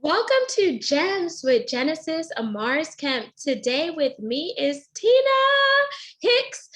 Welcome to Gems with Genesis Amaris Kemp. Today with me is Tina Hicks.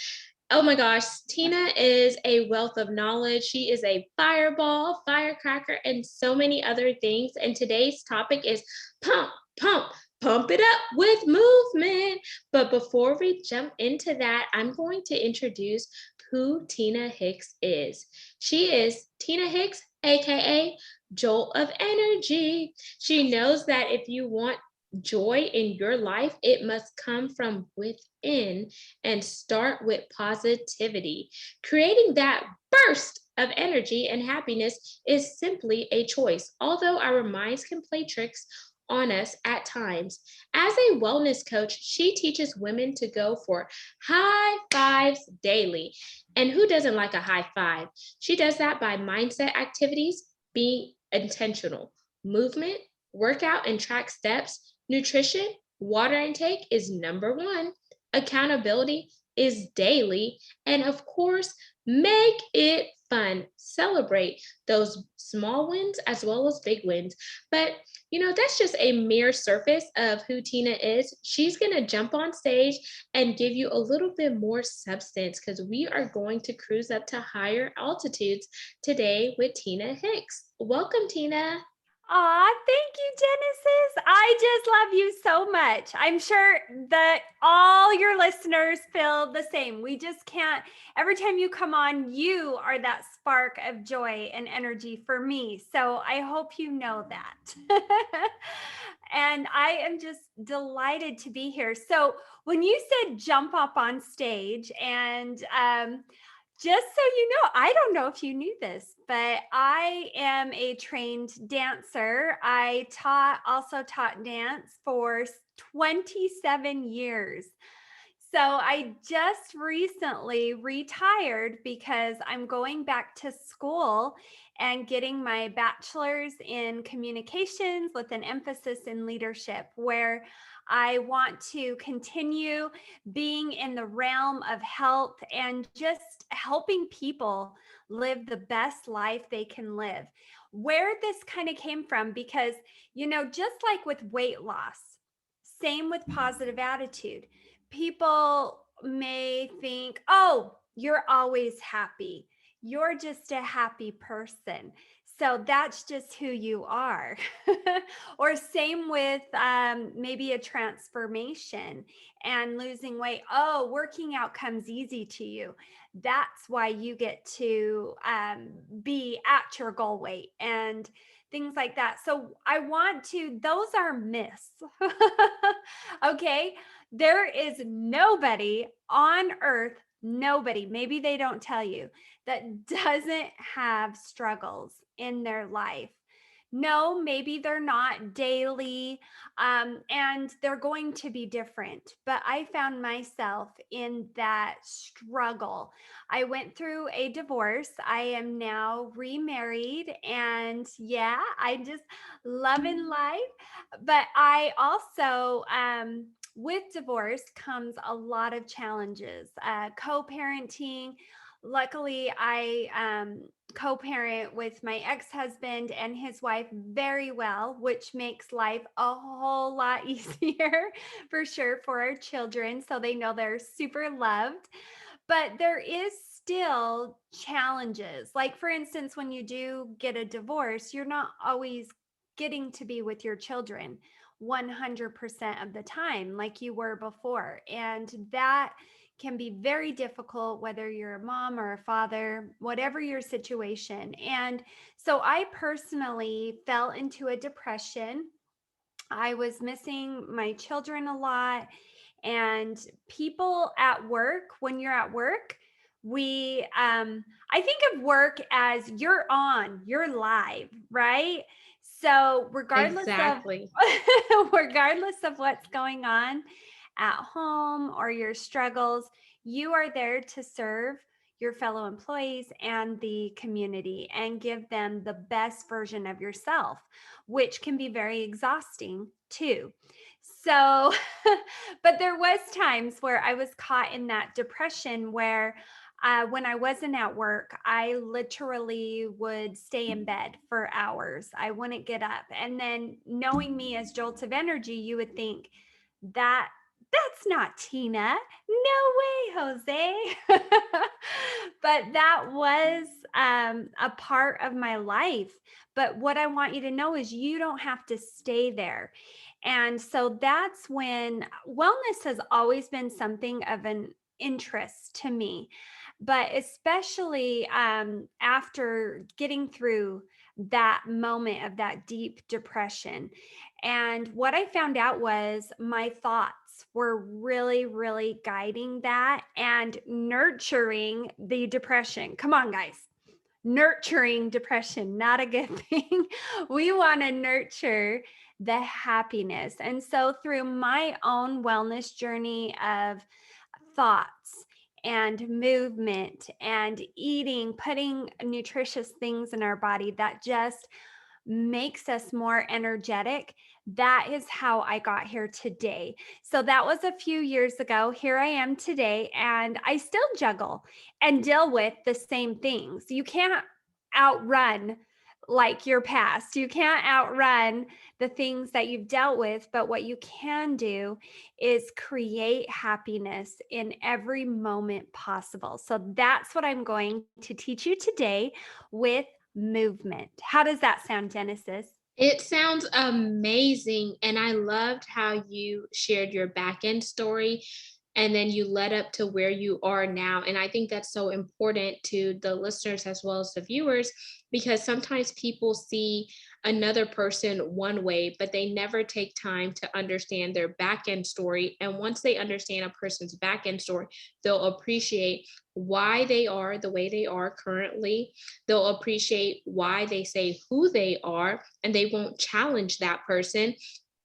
Oh my gosh, Tina is a wealth of knowledge. She is a fireball, firecracker, and so many other things. And today's topic is pump, pump, pump it up with movement. But before we jump into that, I'm going to introduce who Tina Hicks is. She is Tina Hicks, aka Jolt of Energy. She knows that if you want joy in your life, it must come from within and start with positivity. Creating that burst of energy and happiness is simply a choice, although our minds can play tricks on us at times. As a wellness coach, she teaches women to go for high fives daily. And who doesn't like a high five? She does that by mindset activities, being intentional, movement, workout and track steps, nutrition, water intake is number one, accountability is daily, and of course, make it fun. Celebrate those small wins as well as big wins. But that's just a mere surface of who Tina is. She's going to jump on stage and give you a little bit more substance because we are going to cruise up to higher altitudes today with Tina Hicks. Welcome, Tina. Aw, thank you, Genesis. I just love you so much. I'm sure that all your listeners feel the same. We just can't, every time you come on, you are that spark of joy and energy for me. So I hope you know that. And I am just delighted to be here. So when you said jump up on stage and just so you know, I don't know if you knew this, but I am a trained dancer. Also taught dance for 27 years. So I just recently retired because I'm going back to school and getting my bachelor's in communications with an emphasis in leadership, where I want to continue being in the realm of health and just helping people live the best life they can live. Where this kind of came from, because, just like with weight loss, same with positive attitude. People may think, oh, you're always happy. You're just a happy person. So that's just who you are. Or same with maybe a transformation and losing weight. Oh, working out comes easy to you. That's why you get to be at your goal weight and things like that. So those are myths. Okay. There is nobody on earth, nobody, maybe they don't tell you, that doesn't have struggles in their life. No, maybe they're not daily, and they're going to be different. But I found myself in that struggle. I went through a divorce. I am now remarried, and yeah, I just loving life. But I also, with divorce comes a lot of challenges. Co-parenting. Luckily, I co-parent with my ex-husband and his wife very well, which makes life a whole lot easier for sure for our children. So they know they're super loved. But there is still challenges. Like, for instance, when you do get a divorce, you're not always getting to be with your children 100% of the time like you were before. And that can be very difficult, whether you're a mom or a father, whatever your situation. And so I personally fell into a depression. I was missing my children a lot. And people at work, when you're at work, I think of work as you're live, right? So Exactly. regardless of what's going on at home or your struggles, you are there to serve your fellow employees and the community and give them the best version of yourself, which can be very exhausting too. So, but there was times where I was caught in that depression where when I wasn't at work, I literally would stay in bed for hours. I wouldn't get up. And then knowing me as Jolt of Energy, you would think that that's not Tina. No way, Jose. But that was a part of my life. But what I want you to know is you don't have to stay there. And so that's when wellness has always been something of an interest to me, but especially after getting through that moment of that deep depression. And what I found out was my thoughts were really, really guiding that and nurturing the depression. Come on, guys. Nurturing depression, not a good thing. We want to nurture the happiness. And so, through my own wellness journey of thoughts and movement and eating, putting nutritious things in our body that just makes us more energetic. That is how I got here today. So that was a few years ago. Here I am today, and I still juggle and deal with the same things. You can't outrun like your past. You can't outrun the things that you've dealt with, but what you can do is create happiness in every moment possible. So that's what I'm going to teach you today with movement. How does that sound, Genesis? It sounds amazing. And I loved how you shared your back end story and then you led up to where you are now. And I think that's so important to the listeners as well as the viewers, because sometimes people see another person one way, but they never take time to understand their back end story. And once they understand a person's back end story, they'll appreciate why they are the way they are currently. They'll appreciate why they say who they are, and they won't challenge that person.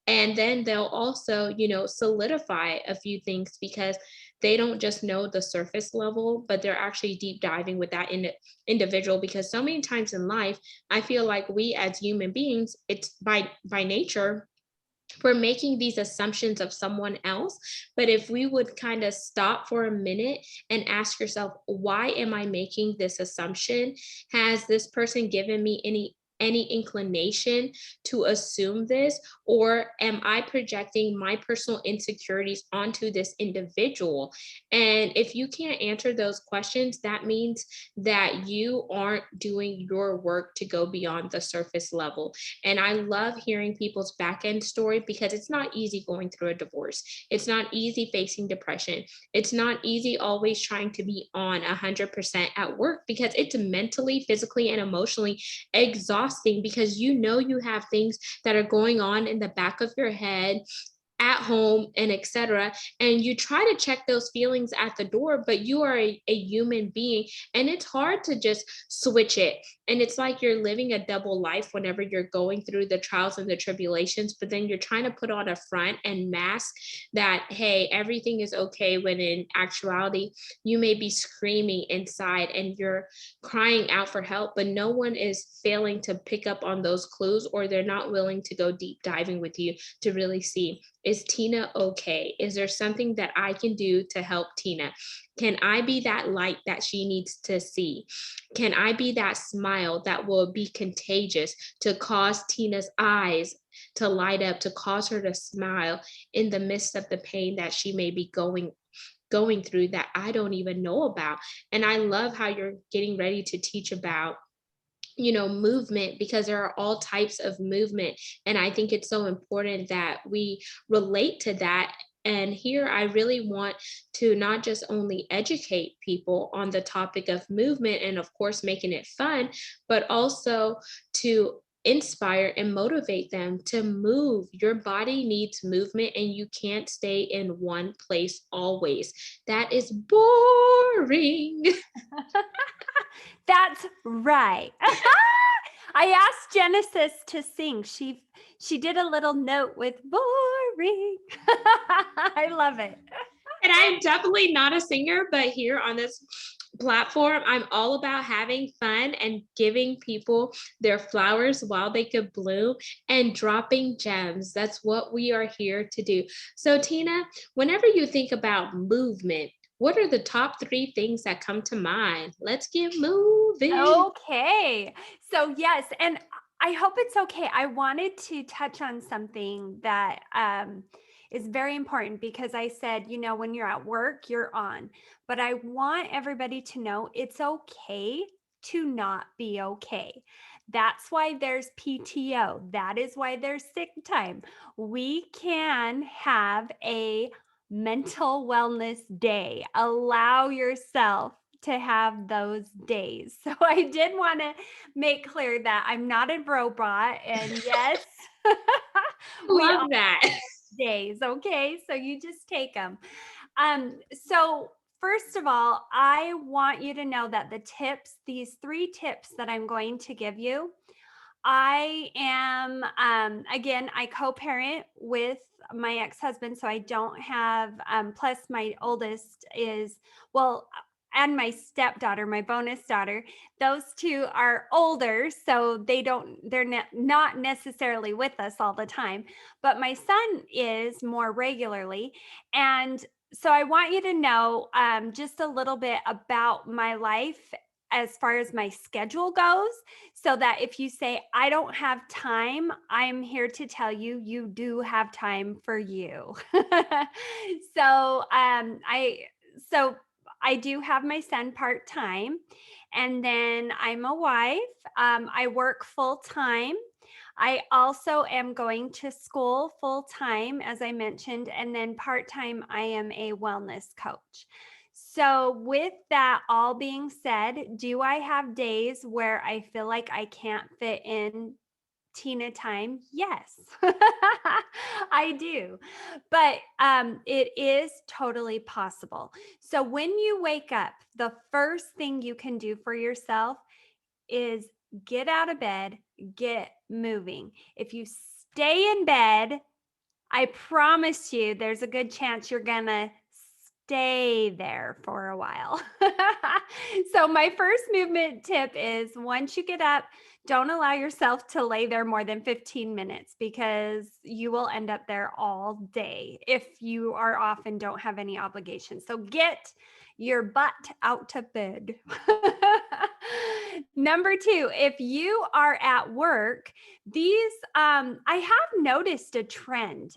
And then they'll also, solidify a few things because they don't just know the surface level, but they're actually deep diving with that individual. Because so many times in life, I feel like we as human beings, it's by nature, we're making these assumptions of someone else. But if we would kind of stop for a minute and ask yourself, why am I making this assumption? Has this person given me any inclination to assume this, or am I projecting my personal insecurities onto this individual? And if you can't answer those questions, that means that you aren't doing your work to go beyond the surface level. And I love hearing people's back end story because it's not easy going through a divorce. It's not easy facing depression. It's not easy always trying to be on 100% at work, because it's mentally, physically, and emotionally exhausting, because you have things that are going on in the back of your head, at home, and etc. And you try to check those feelings at the door, but you are a human being, and it's hard to just switch it. And it's like you're living a double life whenever you're going through the trials and the tribulations, but then you're trying to put on a front and mask that, hey, everything is okay, when in actuality, you may be screaming inside and you're crying out for help, but no one is failing to pick up on those clues, or they're not willing to go deep diving with you to really see, is Tina okay? Is there something that I can do to help Tina? Can I be that light that she needs to see? Can I be that smile that will be contagious to cause Tina's eyes to light up, to cause her to smile in the midst of the pain that she may be going through that I don't even know about? And I love how you're getting ready to teach about movement, because there are all types of movement. And I think it's so important that we relate to that. And here I really want to not just only educate people on the topic of movement and of course making it fun, but also to inspire and motivate them to move. Your body needs movement, and you can't stay in one place always. That is boring. That's right. I asked Genesis to sing. She did a little note with boring. I love it. And I'm definitely not a singer, but here on this platform, I'm all about having fun and giving people their flowers while they could bloom and dropping gems. That's what we are here to do. So, Tina, whenever you think about movement, What are the top 3 things that come to mind? Let's get moving. Okay. So, yes, and I hope it's okay. I wanted to touch on something that is very important because I said, when you're at work, you're on. But I want everybody to know it's okay to not be okay. That's why there's PTO. That is why there's sick time. We can have a mental wellness day. Allow yourself to have those days. So I did want to make clear that I'm not a robot. And yes, we all Love that. have days. Okay. So you just take them. So first of all, I want you to know that these 3 tips that I'm going to give you, I am, again, I co parent with my ex husband. So I don't have, plus my oldest is, well, and my stepdaughter, my bonus daughter, those 2 are older. So they're not necessarily with us all the time. But my son is more regularly. And so I want you to know just a little bit about my life as far as my schedule goes, so that if you say, I don't have time, I'm here to tell you, you do have time for you. so, so I do have my son part time, and then I'm a wife. I work full time. I also am going to school full time, as I mentioned, and then part time, I am a wellness coach. So, with that all being said, do I have days where I feel like I can't fit in Tina time? Yes, I do. But it is totally possible. So, when you wake up, the first thing you can do for yourself is get out of bed, get moving. If you stay in bed, I promise you there's a good chance you're going to stay there for a while. So, my first movement tip is once you get up, don't allow yourself to lay there more than 15 minutes because you will end up there all day if you are off and don't have any obligations. So, get your butt out of bed. Number 2, if you are at work, I have noticed a trend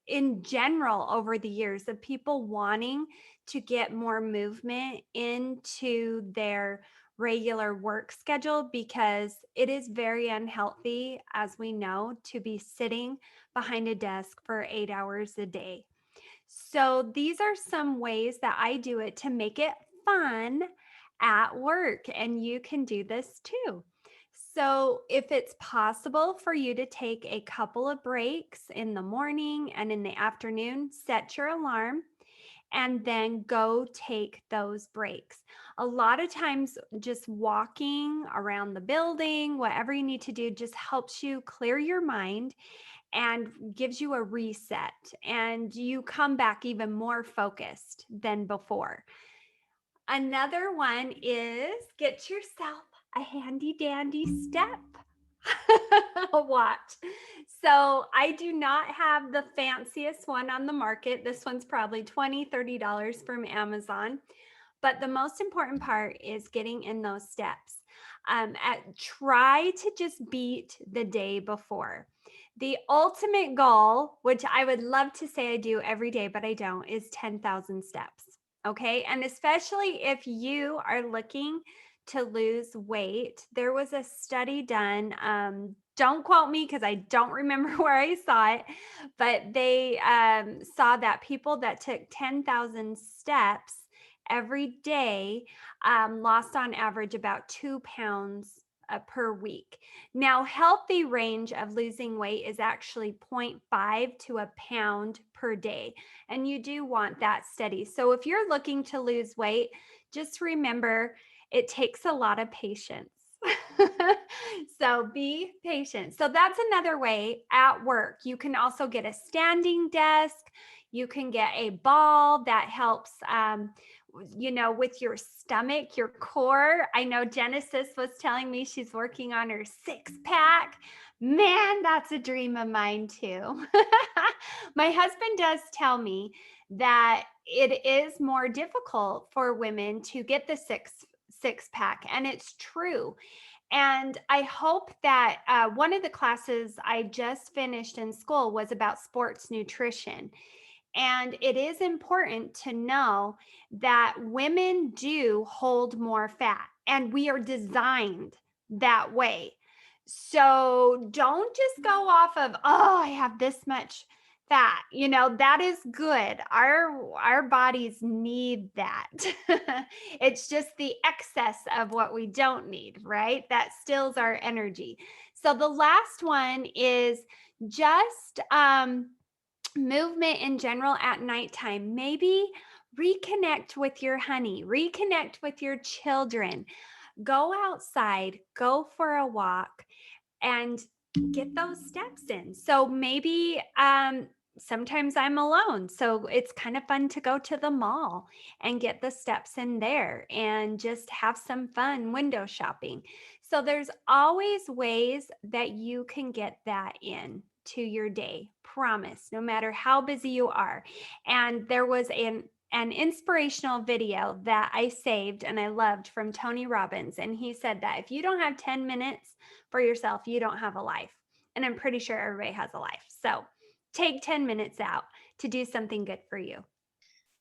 in general over the years of people wanting to get more movement into their regular work schedule because it is very unhealthy, as we know, to be sitting behind a desk for 8 hours a day. So these are some ways that I do it to make it fun at work, and you can do this too. So, if it's possible for you to take a couple of breaks in the morning and in the afternoon, set your alarm and then go take those breaks. A lot of times, just walking around the building, whatever you need to do, just helps you clear your mind and gives you a reset, and you come back even more focused than before. Another one is get yourself a handy dandy step watch. So I do not have the fanciest one on the market. This one's probably $20, $30 from Amazon. But the most important part is getting in those steps. Try to just beat the day before. The ultimate goal, which I would love to say I do every day, but I don't, is 10,000 steps. Okay. And especially if you are looking to lose weight, there was a study done. Don't quote me because I don't remember where I saw it, but they saw that people that took 10,000 steps every day lost on average about 2 pounds per week. Now, healthy range of losing weight is actually 0.5 to a pound per day. And you do want that steady. So if you're looking to lose weight, just remember it takes a lot of patience. So be patient. So that's another way at work. You can also get a standing desk. You can get a ball that helps with your stomach, your core. I know Genesis was telling me she's working on her 6-pack. Man, that's a dream of mine too. My husband does tell me that it is more difficult for women to get the six pack, and it's true. And I hope that one of the classes I just finished in school was about sports nutrition. And it is important to know that women do hold more fat, and we are designed that way. So don't just go off of, oh, I have this much fat. That is good. Our bodies need that. It's just the excess of what we don't need, right? That steals our energy. So the last one is just movement in general at nighttime. Maybe reconnect with your honey, reconnect with your children, go outside, go for a walk, and get those steps in. So maybe sometimes I'm alone, so it's kind of fun to go to the mall and get the steps in there and just have some fun window shopping. So there's always ways that you can get that in to your day. Promise, no matter how busy you are. And there was an inspirational video that I saved and I loved from Tony Robbins. And he said that if you don't have 10 minutes for yourself, you don't have a life. And I'm pretty sure everybody has a life. So take 10 minutes out to do something good for you.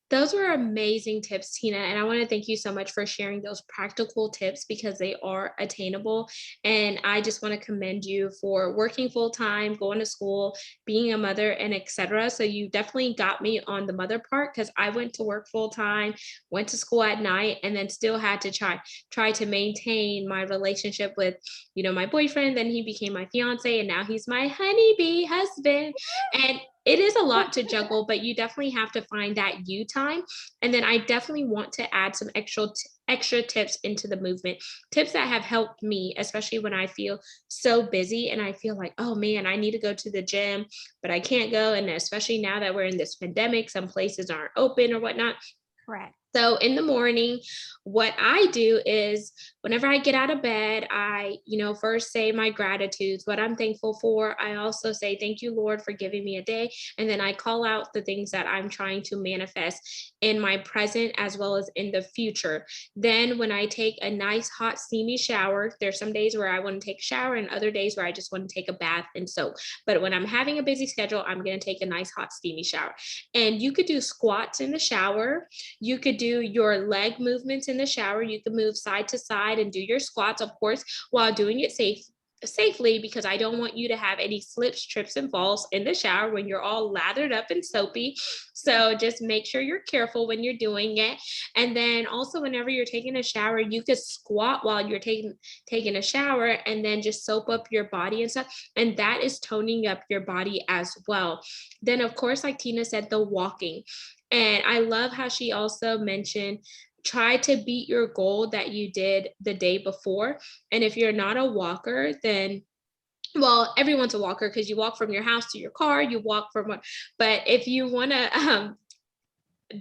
Those were amazing tips, Tina. And I want to thank you so much for sharing those practical tips because they are attainable. And I just want to commend you for working full time, going to school, being a mother, and etc. So you definitely got me on the mother part because I went to work full time, went to school at night, and then still had to try to maintain my relationship with, my boyfriend. Then he became my fiance, and now he's my honeybee husband. And it is a lot to juggle, but you definitely have to find that you time. And then I definitely want to add some extra tips into the movement, tips that have helped me, especially when I feel so busy and I feel like, oh man, I need to go to the gym, but I can't go. And especially now that we're in this pandemic, some places aren't open or whatnot. Correct. So in the morning, what I do is whenever I get out of bed, I, first say my gratitudes, what I'm thankful for. I also say, thank you, Lord, for giving me a day. And then I call out the things that I'm trying to manifest in my present as well as in the future. Then when I take a nice hot steamy shower, there's some days where I want to take a shower and other days where I just want to take a bath and soak. But when I'm having a busy schedule, I'm going to take a nice hot steamy shower. And you could do squats in the shower. You could do your leg movements in the shower. You can move side to side and do your squats, of course, while doing it safely, because I don't want you to have any slips, trips, and falls in the shower when you're all lathered up and soapy. So just make sure you're careful when you're doing it. And then also whenever you're taking a shower, you could squat while you're taking a shower and then just soap up your body and stuff. And that is toning up your body as well. Then of course, like Tina said, the walking. And I love how she also mentioned try to beat your goal that you did the day before. And if you're not a walker, then well, everyone's a walker because you walk from your house to your car, you walk from what, but if you want to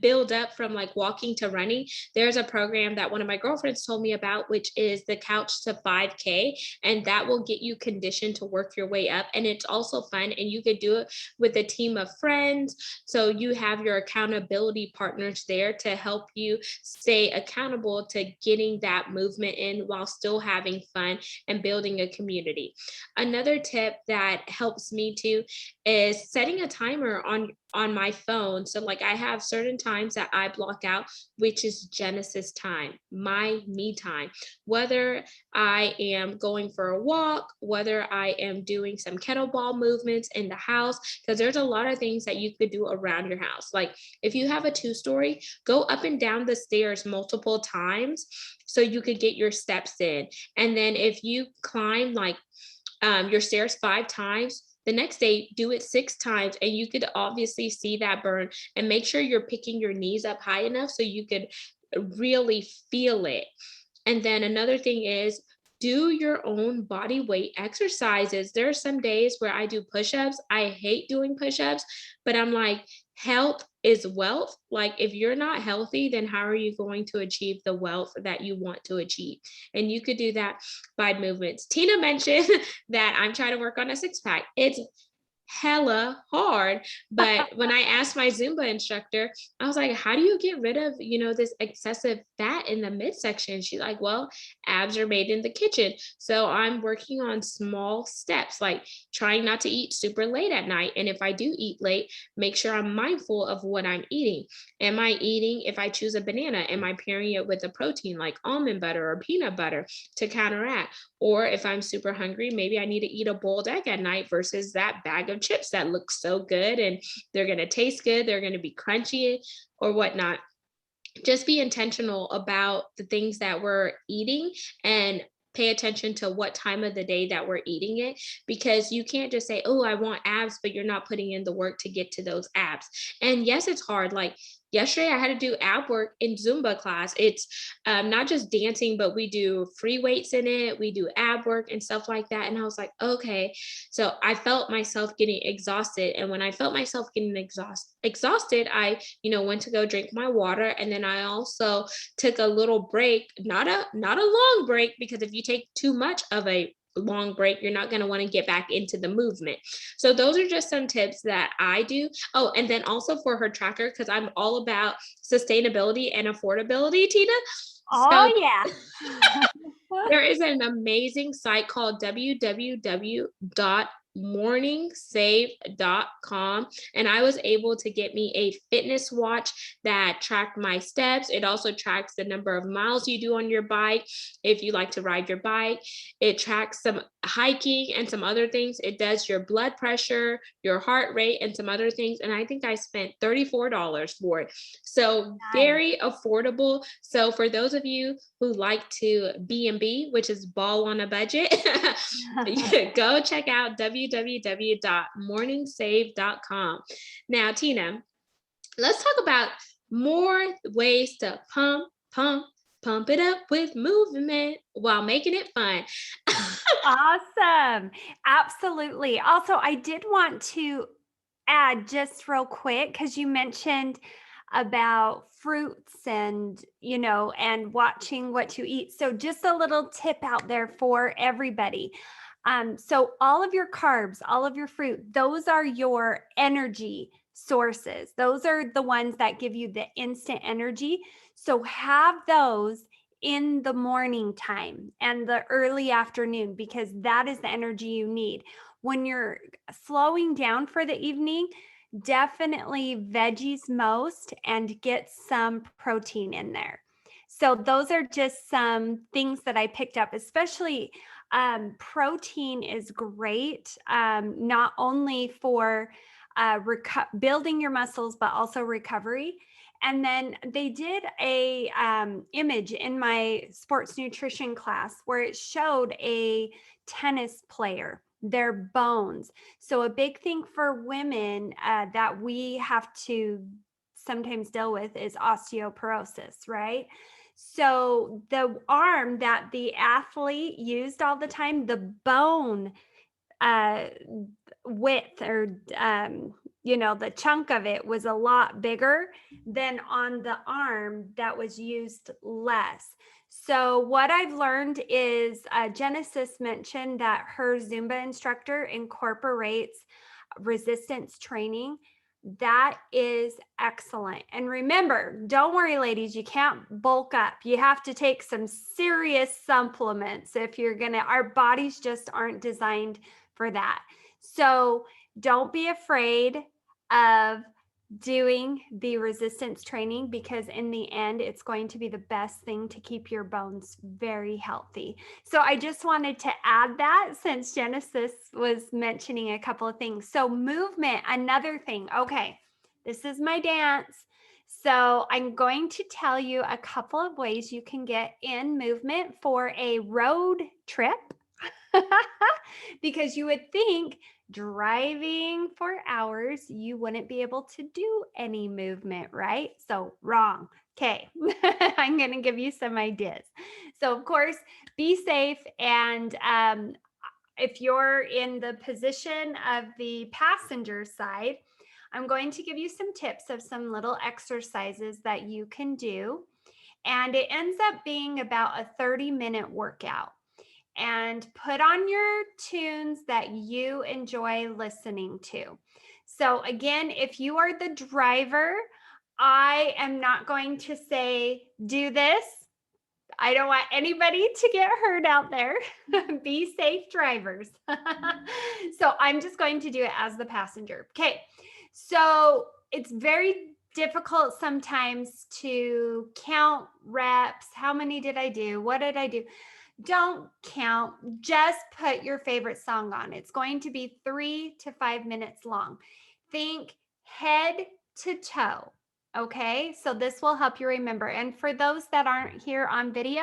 build up from like walking to running, there's a program that one of my girlfriends told me about, which is the Couch to 5K, and that will get you conditioned to work your way up. And it's also fun, and you could do it with a team of friends, so you have your accountability partners there to help you stay accountable to getting that movement in while still having fun and building a community. Another tip that helps me too is setting a timer on my phone. So like I have certain times that I block out, which is Genesis time, my me time, whether I am going for a walk, whether I am doing some kettlebell movements in the house, because there's a lot of things that you could do around your house. Like if you have a 2-story, go up and down the stairs multiple times so you could get your steps in. And then if you climb like your stairs 5 times, the next day, do it 6 times, and you could obviously see that burn. And make sure you're picking your knees up high enough so you could really feel it. And then another thing is do your own body weight exercises. There are some days where I do push-ups. I hate doing push-ups, but I'm like, health is wealth. Like if you're not healthy, then how are you going to achieve the wealth that you want to achieve? And you could do that by movements. Tina mentioned that I'm trying to work on a 6-pack. It's hella hard. But when I asked my Zumba instructor, I was like, how do you get rid of, this excessive fat in the midsection? She's like, well, abs are made in the kitchen. So I'm working on small steps, like trying not to eat super late at night. And if I do eat late, make sure I'm mindful of what I'm eating. Am I eating, if I choose a banana, am I pairing it with a protein like almond butter or peanut butter to counteract? Or if I'm super hungry, maybe I need to eat a boiled egg at night versus that bag of chips that looks so good and they're going to taste good, they're going to be crunchy or whatnot. Just be intentional about the things that we're eating and pay attention to what time of the day that we're eating it, because you can't just say, oh, I want abs, but you're not putting in the work to get to those abs. And yes, it's hard. Like yesterday I had to do ab work in Zumba class. It's not just dancing, but we do free weights in it, we do ab work and stuff like that. And I was like, okay. So I felt myself getting exhausted, and when I felt myself getting exhausted, I went to go drink my water, and then I also took a little break, not a long break, because if you take too much of a long break, you're not going to want to get back into the movement. So those are just some tips that I do. Oh, and then also for her tracker, because I'm all about sustainability and affordability, Tina. So Oh, yeah. there is an amazing site called www.morningsave.com, and I was able to get me a fitness watch that tracked my steps. It also tracks the number of miles you do on your bike if you like to ride your bike. It tracks some hiking and some other things. It does your blood pressure, your heart rate, and some other things. And I think I spent $34 for it. So very affordable. So for those of you who like to B&B, which is ball on a budget, go check out www.morningsave.com. Now, Tina, let's talk about more ways to pump it up with movement while making it fun. Awesome. Absolutely. Also, I did want to add just real quick, because you mentioned about fruits and, and watching what you eat. So just a little tip out there for everybody. So all of your carbs, all of your fruit, those are your energy sources. Those are the ones that give you the instant energy. So have those in the morning time and the early afternoon, because that is the energy you need. When you're slowing down for the evening, definitely veggies most, and get some protein in there. So those are just some things that I picked up, especially protein is great, not only for building your muscles, but also recovery. And then they did a image in my sports nutrition class where it showed a tennis player, their bones. So a big thing for women that we have to sometimes deal with is osteoporosis, right? So the arm that the athlete used all the time, the bone uh, width, or the chunk of it was a lot bigger than on the arm that was used less. So what I've learned is Genesis mentioned that her Zumba instructor incorporates resistance training. That is excellent. And remember, don't worry, ladies, you can't bulk up. You have to take some serious supplements if you're our bodies just aren't designed for that. So don't be afraid of doing the resistance training, because in the end, it's going to be the best thing to keep your bones very healthy. So I just wanted to add that, since Genesis was mentioning a couple of things. So movement, another thing. Okay, this is my dance. So I'm going to tell you a couple of ways you can get in movement for a road trip. Because you would think driving for hours, you wouldn't be able to do any movement, right? So wrong. Okay, I'm going to give you some ideas. So of course, be safe. And if you're in the position of the passenger side, I'm going to give you some tips of some little exercises that you can do. And it ends up being about a 30-minute workout. and put on your tunes that you enjoy listening to. So, again, if you are the driver, I am not going to say, do this. I don't want anybody to get hurt out there. Be safe drivers. So, I'm just going to do it as the passenger. Okay. So, it's very difficult sometimes to count reps. How many did I do? What did I do? Don't count, just put your favorite song on. It's going to be 3 to 5 minutes long. Think head to toe. Okay, so this will help you remember. And for those that aren't here on video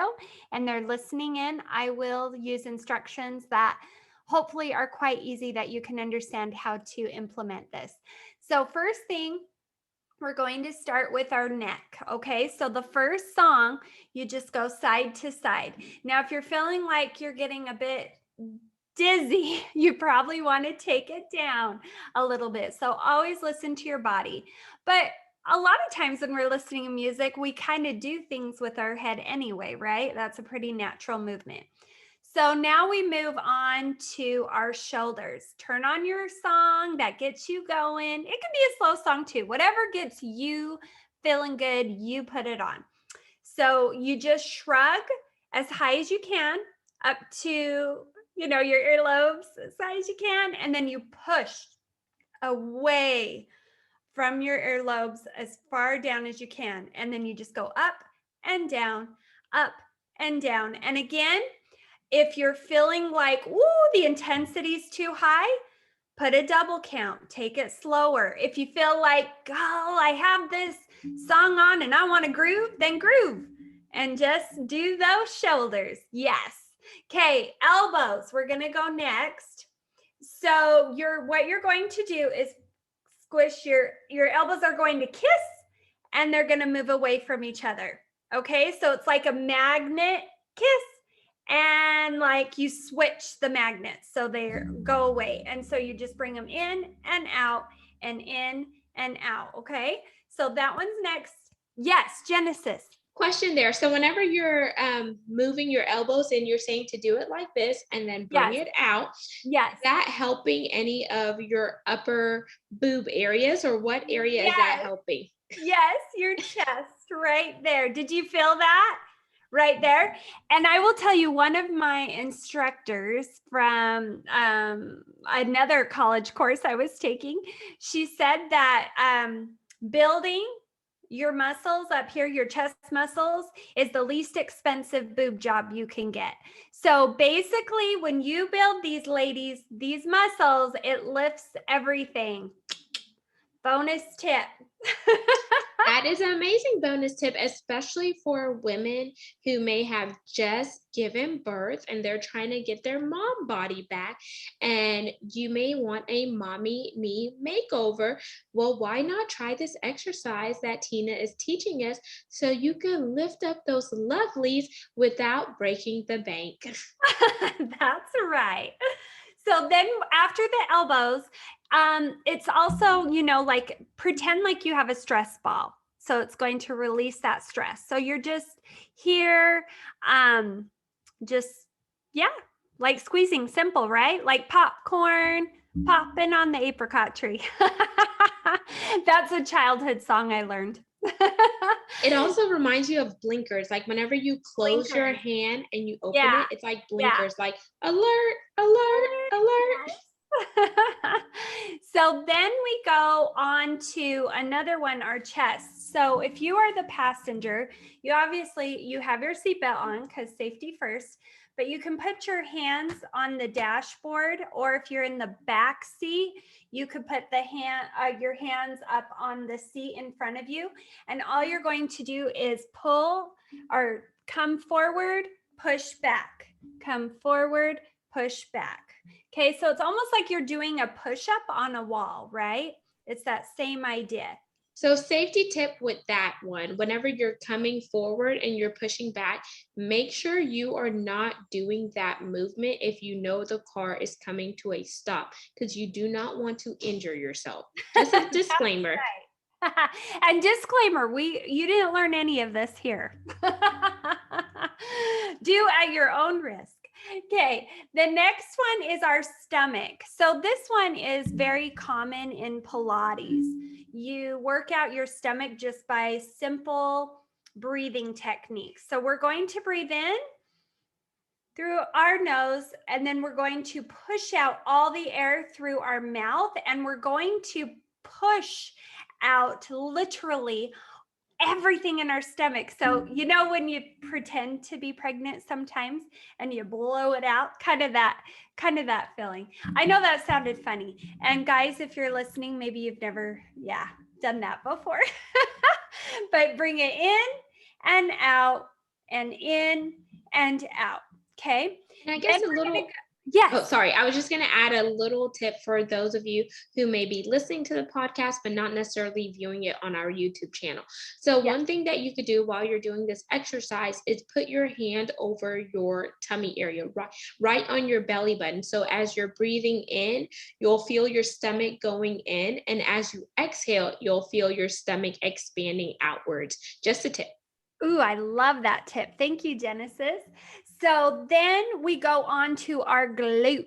and they're listening in, I will use instructions that hopefully are quite easy that you can understand how to implement this. So, first thing, we're going to start with our neck. Okay, so the first song, you just go side to side. Now, if you're feeling like you're getting a bit dizzy, you probably want to take it down a little bit. So always listen to your body. But a lot of times when we're listening to music, we kind of do things with our head anyway, right? That's a pretty natural movement. So now we move on to our shoulders. Turn on your song that gets you going. It can be a slow song too. Whatever gets you feeling good, you put it on. So you just shrug as high as you can up to, your earlobes as high as you can. And then you push away from your earlobes as far down as you can. And then you just go up and down, up and down. And again, if you're feeling like, the intensity's too high, put a double count, take it slower. If you feel like, I have this song on and I want to groove, then groove and just do those shoulders. Yes. Okay, elbows. We're going to go next. So what you're going to do is squish your elbows are going to kiss and they're going to move away from each other. Okay, so it's like a magnet kiss. And like you switch the magnets so they go away. And so you just bring them in and out and in and out. Okay. So that one's next. Yes, Genesis. Question there. So whenever you're moving your elbows and you're saying to do it like this and then bring Yes. it out, Yes. is that helping any of your upper boob areas, or what area is that helping? Yes, your chest right there. Did you feel that? Right there. And I will tell you, one of my instructors from another college course I was taking, she said that building your muscles up here, your chest muscles, is the least expensive boob job you can get. So basically, when you build these ladies, these muscles, it lifts everything. Bonus tip. That is an amazing bonus tip, especially for women who may have just given birth and they're trying to get their mom body back, and you may want a mommy me makeover. Well, why not try this exercise that Tina is teaching us so you can lift up those lovelies without breaking the bank? That's right. So then after the elbows, it's also, like pretend like you have a stress ball. So it's going to release that stress. So you're just here, just, like squeezing, simple, right? Like popcorn, popping on the apricot tree. That's a childhood song I learned. It also reminds you of blinkers. Like whenever you close your hand and you open it, it's like blinkers, like alert, alert, alert. So then we go on to another one, our chest. So if you are the passenger, you have your seatbelt on because safety first, but you can put your hands on the dashboard, or if you're in the back seat, you could put your hands up on the seat in front of you. And all you're going to do is pull or come forward, push back, come forward, push back. Okay, so it's almost like you're doing a push-up on a wall, right? It's that same idea. So safety tip with that one, whenever you're coming forward and you're pushing back, make sure you are not doing that movement if you know the car is coming to a stop, because you do not want to injure yourself. Just a disclaimer. Right. And disclaimer, you didn't learn any of this here. Do at your own risk. Okay, the next one is our stomach. So this one is very common in Pilates. You work out your stomach just by simple breathing techniques. So we're going to breathe in through our nose, and then we're going to push out all the air through our mouth, and we're going to push out literally everything in our stomach. So, you know, when you pretend to be pregnant sometimes and you blow it out, kind of that feeling. I know that sounded funny. And guys, if you're listening, maybe you've never, done that before. But bring it in and out and in and out. Okay. And I guess Then a little, yes. oh, sorry. I was just going to add a little tip for those of you who may be listening to the podcast, but not necessarily viewing it on our YouTube channel. So one thing that you could do while you're doing this exercise is put your hand over your tummy area, right on your belly button. So as you're breathing in, you'll feel your stomach going in. And as you exhale, you'll feel your stomach expanding outwards. Just a tip. Ooh, I love that tip. Thank you, Genesis. So then we go on to our glutes.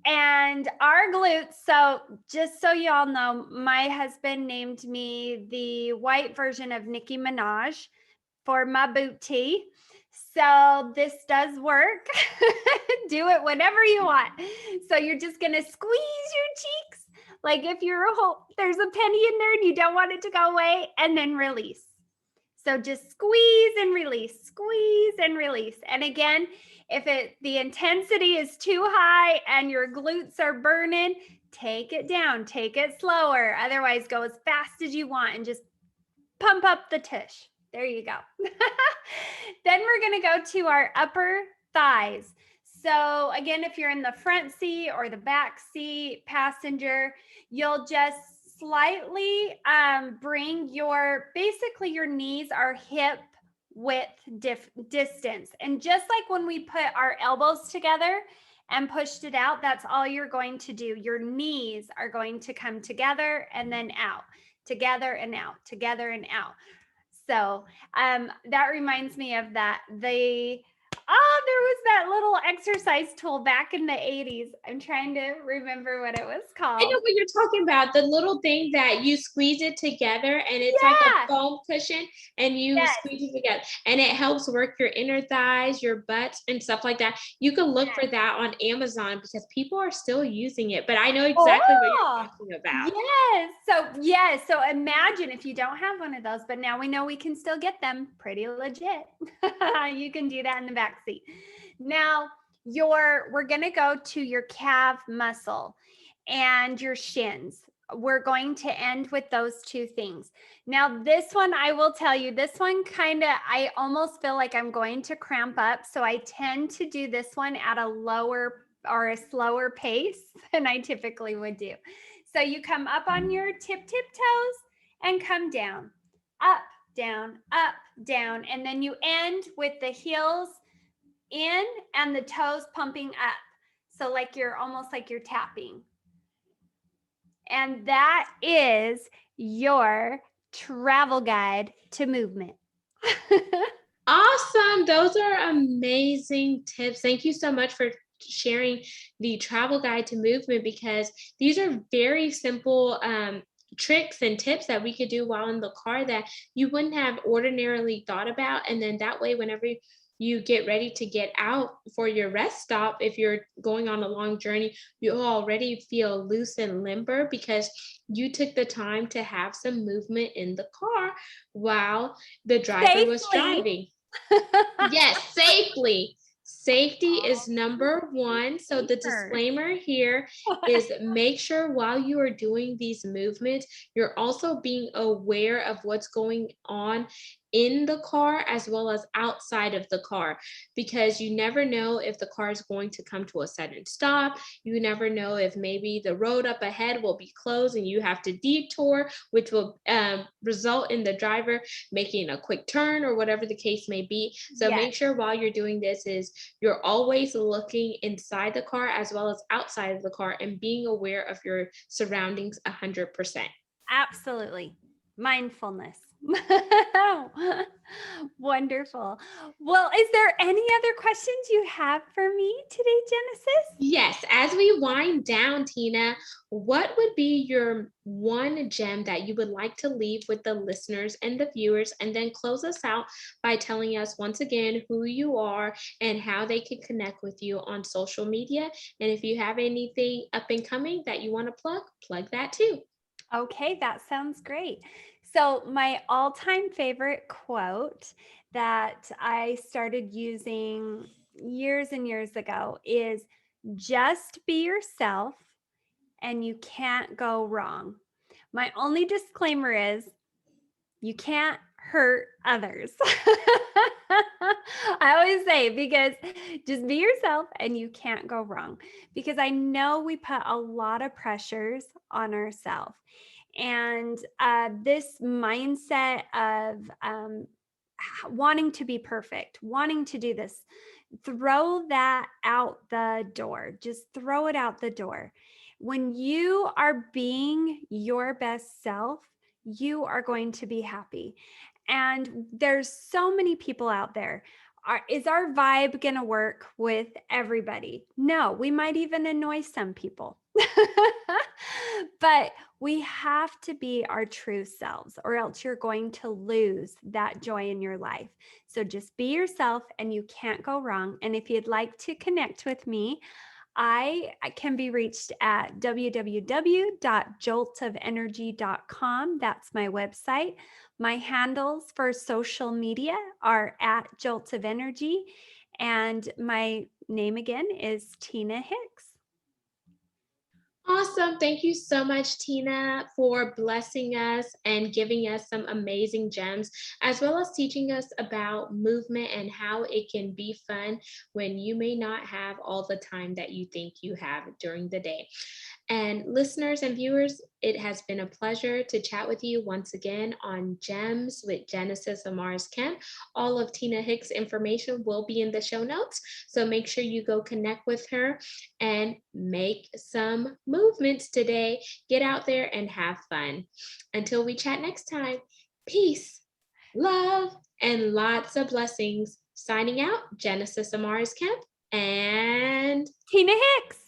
And our glutes, so just so y'all know, my husband named me the white version of Nicki Minaj for my booty. So this does work. Do it whenever you want. So you're just going to squeeze your cheeks. Like if there's a penny in there and you don't want it to go away, and then release. So just squeeze and release, squeeze and release. And again, if the intensity is too high and your glutes are burning, take it down, take it slower. Otherwise, go as fast as you want and just pump up the tush. There you go. Then we're going to go to our upper thighs. So again, if you're in the front seat or the back seat passenger, you'll just slightly bring your knees are hip width distance. And just like when we put our elbows together and pushed it out, that's all you're going to do. Your knees are going to come together and then out, together and out, together and out. So that reminds me of that. There was that little exercise tool back in the 80s. I'm trying to remember what it was called. I know what you're talking about. The little thing that you squeeze it together and it's like a foam cushion and you squeeze it together and it helps work your inner thighs, your butts and stuff like that. You can look for that on Amazon because people are still using it, but I know exactly what you're talking about. So imagine if you don't have one of those, but now we know we can still get them pretty legit. You can do that in the back seat. Now, we're going to go to your calf muscle and your shins. We're going to end with those two things. Now, this one, I will tell you, this one I almost feel like I'm going to cramp up. So I tend to do this one at a lower or a slower pace than I typically would do. So you come up on your tip toes and come down, up, down, and then you end with the heels in and the toes pumping up. So almost like you're tapping. And that is your travel guide to movement. Awesome. Those are amazing tips. Thank you so much for sharing the travel guide to movement because these are very simple tricks and tips that we could do while in the car that you wouldn't have ordinarily thought about. And then that way, whenever you get ready to get out for your rest stop, if you're going on a long journey, you already feel loose and limber because you took the time to have some movement in the car while the driver was driving. Yes, safely. Safety is number one. So the disclaimer here is make sure while you are doing these movements, you're also being aware of what's going on in the car as well as outside of the car, because you never know if the car is going to come to a sudden stop. You never know if maybe the road up ahead will be closed and you have to detour, which will result in the driver making a quick turn or whatever the case may be. So make sure while you're doing this is you're always looking inside the car as well as outside of the car and being aware of your surroundings 100%. Absolutely. Mindfulness. Wonderful. Well, is there any other questions you have for me today, Genesis? Yes, as we wind down, Tina, what would be your one gem that you would like to leave with the listeners and the viewers? And then close us out by telling us once again who you are and how they can connect with you on social media. And if you have anything up and coming that you want to plug that too. Okay, that sounds great. So, my all time favorite quote that I started using years and years ago is just be yourself and you can't go wrong. My only disclaimer is you can't hurt others. I always say, because just be yourself and you can't go wrong. Because I know we put a lot of pressures on ourselves. And this mindset of wanting to be perfect, wanting to do this, throw that out the door. Just throw it out the door. When you are being your best self, you are going to be happy. And there's so many people out there. Is our vibe going to work with everybody? No, we might even annoy some people. But we have to be our true selves, or else you're going to lose that joy in your life. So just be yourself and you can't go wrong. And if you'd like to connect with me, I can be reached at www.joltofenergy.com. That's my website. My handles for social media are at Jolt of Energy. And my name again is Tina Hicks. Awesome. Thank you so much, Tina, for blessing us and giving us some amazing gems, as well as teaching us about movement and how it can be fun when you may not have all the time that you think you have during the day. And listeners and viewers, it has been a pleasure to chat with you once again on Gems with Genesis Amaris Kemp. All of Tina Hicks' information will be in the show notes. So make sure you go connect with her and make some movements today. Get out there and have fun. Until we chat next time, peace, love, and lots of blessings. Signing out, Genesis Amaris Kemp and Tina Hicks.